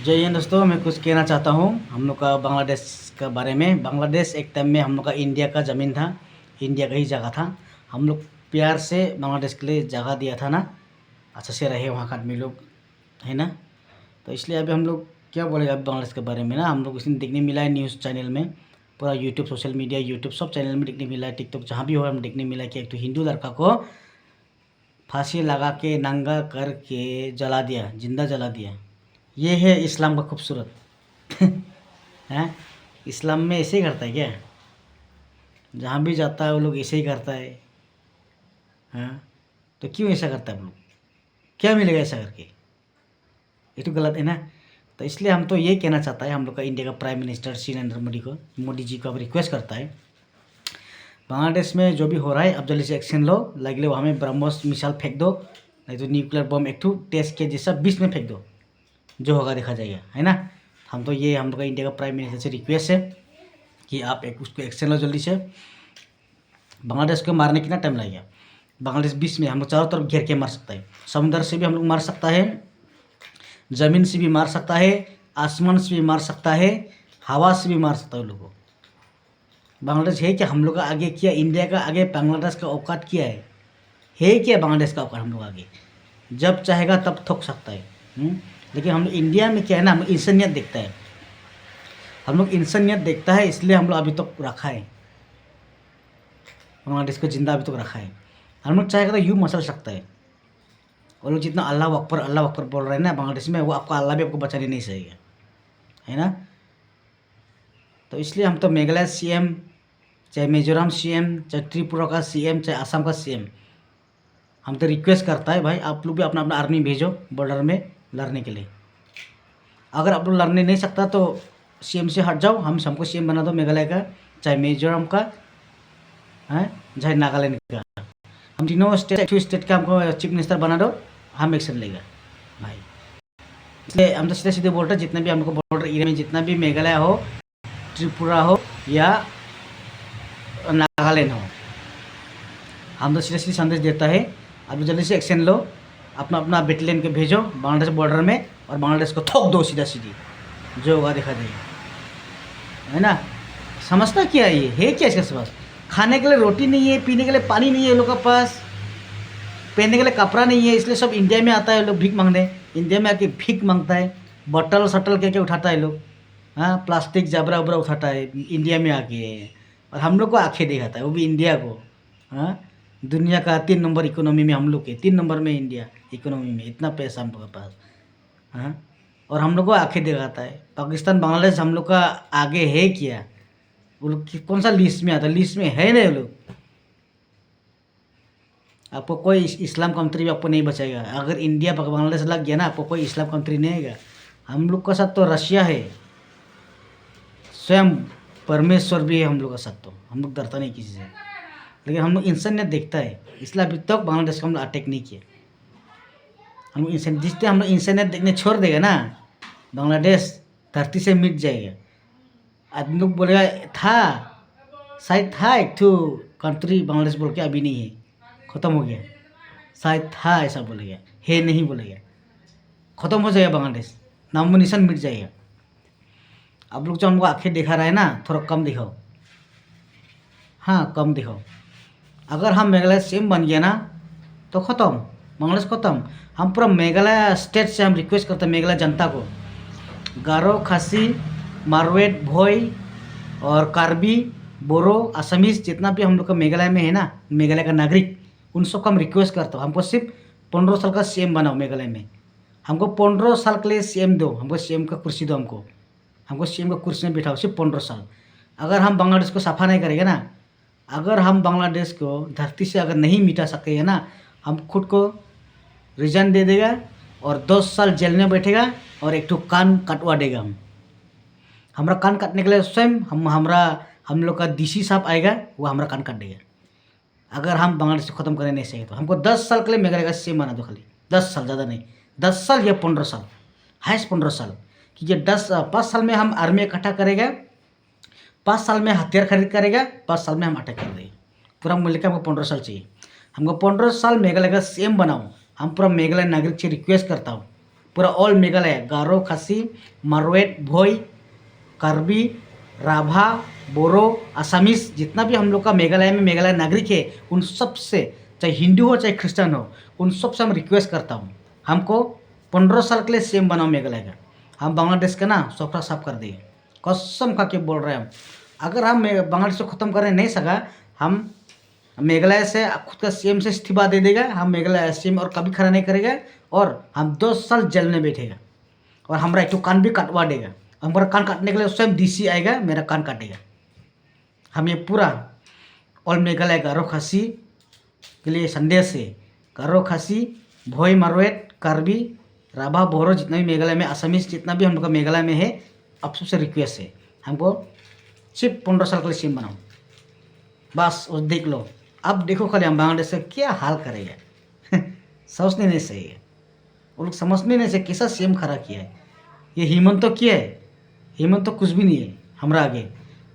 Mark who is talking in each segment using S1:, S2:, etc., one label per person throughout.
S1: जय हिंद दोस्तों, मैं कुछ कहना चाहता हूँ हम लोग का बांग्लादेश का बारे में। बांग्लादेश एक टाइम में हम लोग का इंडिया का ज़मीन था, इंडिया का ही जगह था। हम लोग प्यार से बांग्लादेश के लिए जगह दिया था ना, अच्छे से रहे वहाँ का आदमी लोग, है ना। तो इसलिए अभी हम लोग क्या बोलेगा बांग्लादेश के बारे में ना, हम लोग इसमें देखने मिला है न्यूज़ चैनल में, पूरा यूट्यूब, सोशल मीडिया, यूट्यूब सब चैनल में देखने मिला है, टिकटॉक जहाँ भी हो हम देखने मिला है कि एक तो हिंदू लड़का को फांसी लगा के नंगा करके जला दिया, जिंदा जला दिया। ये है इस्लाम का खूबसूरत हैं। इस्लाम में ऐसे ही करता है क्या? जहाँ भी जाता है वो लोग ऐसे ही करता है। हाँ, तो क्यों ऐसा करता है हम लोग? क्या मिलेगा ऐसा करके? ये तो गलत है ना। तो इसलिए हम तो ये कहना चाहता है, हम लोग का इंडिया का प्राइम मिनिस्टर श्री नरेंद्र मोदी जी को अब रिक्वेस्ट करता है, बांग्लादेश में जो भी हो रहा है अब जल्दी से एक्शन लो। लगे वहाँ में ब्रह्मोस मिसाइल फेंक दो, नहीं तो न्यूक्लियर बम एक टेस्ट के जैसा बीच में फेंक दो, जो होगा देखा जाएगा, है ना। हम तो ये हम लोग का इंडिया का प्राइम मिनिस्टर से रिक्वेस्ट है कि आप उसको एक्शन लो जल्दी से। बांग्लादेश को मारने कितना टाइम लगेगा? बांग्लादेश बीच में हम लोग चारों तरफ घेर के मार सकता है, समुद्र से भी हम लोग मार सकता है, ज़मीन से भी मार सकता है, आसमान से भी मार सकता है, हवा से भी मार सकता है लोगों को। बांग्लादेश है क्या हम लोग का आगे? क्या इंडिया का आगे बांग्लादेश का औकात क्या है क्या बांग्लादेश का औकात हम लोग आगे? जब चाहेगा तब थोक सकता है। लेकिन हम इंडिया में क्या है ना, हम इंसानियत देखता है, हम लोग इंसानियत देखता है, इसलिए हम लोग अभी तक रखा है, बांग्लादेश को जिंदा अभी तक रखा है। हम लोग चाहेगा तो यूँ मसल सकता है। वो लोग जितना अल्लाह अकबर बोल रहे हैं ना बांग्लादेश में, वो आपका अल्लाह भी आपको बचाने नहीं सकेगा, है ना। तो इसलिए हम तो मेघालय सीएम, चाहे मिजोरम सीएम, चाहे त्रिपुरा का सीएम, चाहे असम का सीएम, हम तो रिक्वेस्ट करता है भाई आप लोग भी अपना अपना आर्मी भेजो बॉर्डर में लड़ने के लिए। अगर आप लोग लड़ने नहीं सकता तो सीएम से हट जाओ, हमको सीएम बना दो मेघालय का, चाहे मिजोरम का, हैं, चाहे नागालैंड का। हम तीनों स्टेट का हमको चीफ मिनिस्टर बना दो, हम एक्शन लेगा भाई। इसलिए हम तो सीधे सीधे बोल रहे हैं, जितने भी हमको बॉर्डर एरिया में जितना भी मेघालय हो, त्रिपुरा हो या नागालैंड हो, हम तो सीधे सीधे संदेश देता है अब जल्दी से एक्शन लो, अपना अपना बेटलियन के भेजो बांग्लादेश बॉर्डर में और बांग्लादेश को थोक दो सीधा सीधी, जो होगा देखा जाएगा, है ना। समझता क्या है क्या इसके पास? खाने के लिए रोटी नहीं है, पीने के लिए पानी नहीं है लोगों के पास, पहनने के लिए कपड़ा नहीं है, इसलिए सब इंडिया में आता है लोग भीख मांगने। इंडिया में आके भीख मांगता है, बॉटल सटल के उठाता है लोग, हाँ, प्लास्टिक जबरा उबरा उठाता है इंडिया में आके, और हम लोग को आंखें दिखाता है, वो भी इंडिया को। हाँ, दुनिया का 3 नंबर इकोनॉमी में हम लोग के 3 नंबर में इंडिया इकोनॉमी में, इतना पैसा हम लोग के पास। हाँ, और हम लोग को आंखें दिखाता है। पाकिस्तान बांग्लादेश हम लोग का आगे है क्या? वो लोग कौन सा लिस्ट में आता है? लिस्ट में है नहीं लोग। आपको कोई इस्लाम कंट्री भी आपको नहीं बचाएगा। अगर इंडिया बांग्लादेश लग गया ना, आपको कोई इस्लाम कंट्री नहीं आएगा। हम लोग का साथ तो रशिया है, स्वयं परमेश्वर भी है हम लोग का साथ, तो हम लोग डरता नहीं किसी से। लेकिन हम लोग इंसानियत देखता है, इसलिए अभी तक बांग्लादेश को हम लोग अटैक नहीं किया। हम लोग इंसान जिससे हम लोग इंसानियत देखने छोड़ देगा ना, बांग्लादेश धरती से मिट जाएगा। आदमी लोग बोलेगा था, शायद था एक तो कंट्री बांग्लादेश बोल के, अभी नहीं है, ख़त्म हो गया। शायद था ऐसा बोलेगा, है नहीं बोलेगा, ख़त्म हो जाएगा बांग्लादेश, नामो निशान मिट जाएगा। आप लोग जो हमको आंखें दिखा रहा है ना, थोड़ा कम दिखाओ, हाँ कम दिखाओ। अगर हम मेघालय सीएम बन गया ना तो ख़त्म, बांग्लादेश ख़त्म। हम पूरा मेघालय स्टेट से हम रिक्वेस्ट करते हैं मेघालय जनता को, गारो, खासी, मारवेट, भोई और कार्बी, बोरो, असमीज, जितना भी हम लोग का मेघालय में है ना, मेघालय का नागरिक, उन सबको हम रिक्वेस्ट करता हूँ, हमको सिर्फ 15 साल का सीएम बनाओ मेघालय में। हमको 15 साल के लिए सीएम दो, हमको सीएम का कुर्सी दो, हमको सीएम का कुर्सी में बिठाओ सिर्फ 15 साल। अगर हम बांग्लादेश को सफा नहीं करेंगे ना, अगर हम बांग्लादेश को धरती से अगर नहीं मिटा सकेंगे ना, हम खुद को रिजाइन दे देगा और 10 साल जेल में बैठेगा और एक तो कान कटवा देगा। हमारा कान काटने के लिए स्वयं हम लोग का डीसी साहब आएगा, वो हमारा कान काट देगा। अगर हम बांग्लादेश को ख़त्म करने नहीं सके तो हमको 10 साल के लिए मेघालय का सीएम बना दो, खाली 10 साल, ज़्यादा नहीं, 10 साल या 15 साल, हाइस्ट 15 साल। क्योंकि 5 साल में हम आर्मी इकट्ठा करेगा, 5 साल में हथियार खरीद करेगा, 5 साल में हम अटैक कर देंगे। पूरा मिल के हमको 15 साल चाहिए। हमको 15 साल मेघालय का सीएम बनाओ। हम पूरा मेघालय नागरिक से रिक्वेस्ट करता हूँ, पूरा ऑल मेघालय, गारो, खासी, मारवेट, भोई, कार्बी, राभा, बोरो, असमीस, जितना भी हम लोग का मेघालय में मेघालय नागरिक है, उन सब से, चाहे हिंदू हो चाहे क्रिश्चियन हो, उन सब से हम रिक्वेस्ट करता हूँ, हमको 15 साल के लिए सीएम बनाओ मेघालय का। हम बांग्लादेश का ना सोफा साफ कर दिए, कसम खा के बोल रहे हैं हम। अगर हम बांग्लादेश को ख़त्म करने नहीं सका, हम मेघालय से खुद का सीएम से इस्तीफा दे देगा, हम मेघालय सीएम और कभी खड़ा नहीं करेगा, और हम 2 साल जेल में बैठेगा, और हमारा एक कान भी कटवा देगा। हमारा कान काटने के लिए स्वयं डीसी आएगा, मेरा कान काटेगा। हम ये पूरा ऑल मेघालय गारो खासी के लिए संदेश है, गारो खासी, भोई, मारवेट, कार्बी, राभा, बोरो, जितना भी मेघालय में, असमीज जितना भी हम लोग का मेघालय में है, आप सबसे रिक्वेस्ट है, हमको सिर्फ 15 साल के लिए सीएम बनाओ बस। और देख लो, अब देखो खाली हम बांग्लादेश का क्या हाल करेगा। सोचने नहीं सही है, वो लोग समझने नहीं से कैसा सीएम खड़ा किया है। ये हेमंत तो किया है, हेमंत तो कुछ भी नहीं है हमारा आगे।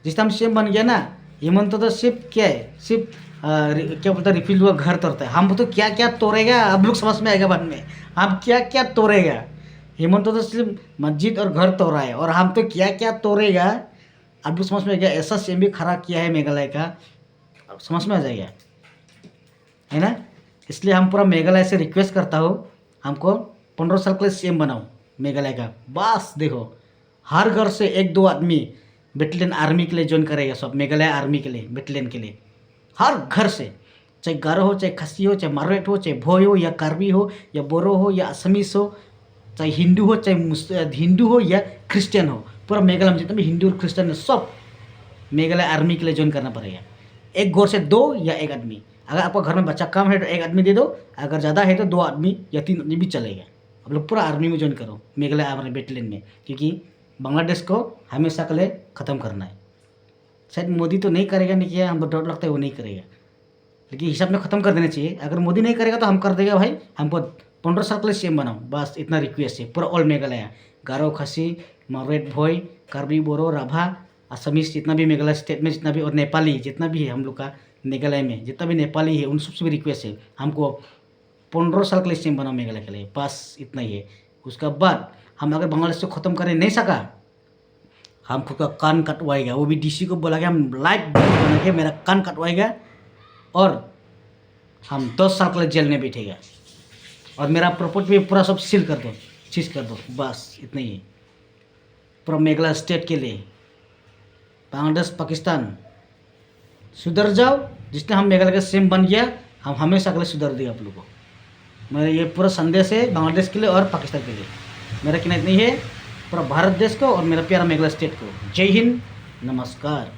S1: जिस टाइम सीएम बन गया ना, हेमंत तो सिर्फ क्या है, सिर्फ क्या बोलता है, रिफिल हुआ घर तोड़ता है। हम तो क्या क्या तोड़ेगा, अब लोग समझ में आएगा बाद में, हम क्या क्या तोड़ेगा। हेमंत तो सिर्फ मस्जिद और घर तोड़ा है, और हम तो क्या क्या तोड़ेगा, अब लोग समझ में आ गया। ऐसा सीएम भी खड़ा किया है मेघालय का, अब समझ में आ जाएगा, है ना। इसलिए हम पूरा मेघालय से रिक्वेस्ट करता हूँ, हमको 15 साल के लिए सीएम बनाओ मेघालय का बस। देखो, हर घर से 1-2 आदमी बटालियन आर्मी के लिए ज्वाइन करेगा, सब मेघालय आर्मी के लिए, बटालियन के लिए, हर घर से, चाहे गारो हो, चाहे खसी हो, चाहे मारवेट हो, चाहे भोई हो, या कार्बी हो, या बोरो हो, या असमीस हो, चाहे हिंदू हो, चाहे हिंदू हो या क्रिश्चियन हो, पूरा मेघालय में जितने भी हिंदू और क्रिश्चियन है, सब मेघालय आर्मी के लिए ज्वाइन करना पड़ेगा। एक घर से 2 या 1 आदमी, अगर आपका घर में बच्चा कम है तो 1 आदमी दे दो, अगर ज़्यादा है तो 2 आदमी या 3 आदमी भी चलेगा। आप लोग पूरा आर्मी में ज्वाइन करो, मेघालय आर्मी बटालियन में, क्योंकि बांग्लादेश को हमेशा के लिए ख़त्म करना है। शायद मोदी तो नहीं करेगा, नहीं किया, हमको डर लगता है वो नहीं करेगा, लेकिन हिसाब में ख़त्म कर देना चाहिए। अगर मोदी नहीं करेगा तो हम कर देगा भाई, हमको 15 साल के लिए सीएम बनाओ बस, इतना रिक्वेस्ट है। पूरा ऑल मेघालय, गारो, खसी, मारवेट, भोई, कार्बी, बोरो, राभा, असमीस, जितना भी मेघालय स्टेट में जितना भी, और नेपाली जितना भी है हम लोग का मेघालय में, जितना भी नेपाली है, उन सबसे भी रिक्वेस्ट है, हमको 15 साल के लिए सीएम बनाओ मेघालय के लिए बस, इतना ही है। उसके बाद हम अगर बांग्लादेश को ख़त्म करने नहीं सका, हम खुद का कान कटवाएगा, वो भी डीसी को बोला कि हम लाइव बना के मेरा कान कटवाएगा, और हम 10 साल के लिए जेल में बैठेगा, और मेरा प्रॉपर्टी भी पूरा सब सील कर दो, चीज कर दो बस, इतना ही है। पूरा मेघालय स्टेट के लिए, बांग्लादेश पाकिस्तान सुधर जाओ। जिसने हम मेघालय का सीएम बन गया, हम हमेशा के लिए सुधर दिए आप लोगों को। मेरा ये पूरा संदेश है बांग्लादेश के लिए और पाकिस्तान के लिए। मेरा कहना इतना ही है, पूरा भारत देश को और मेरा प्यारा मेघालय स्टेट को। जय हिंद, नमस्कार।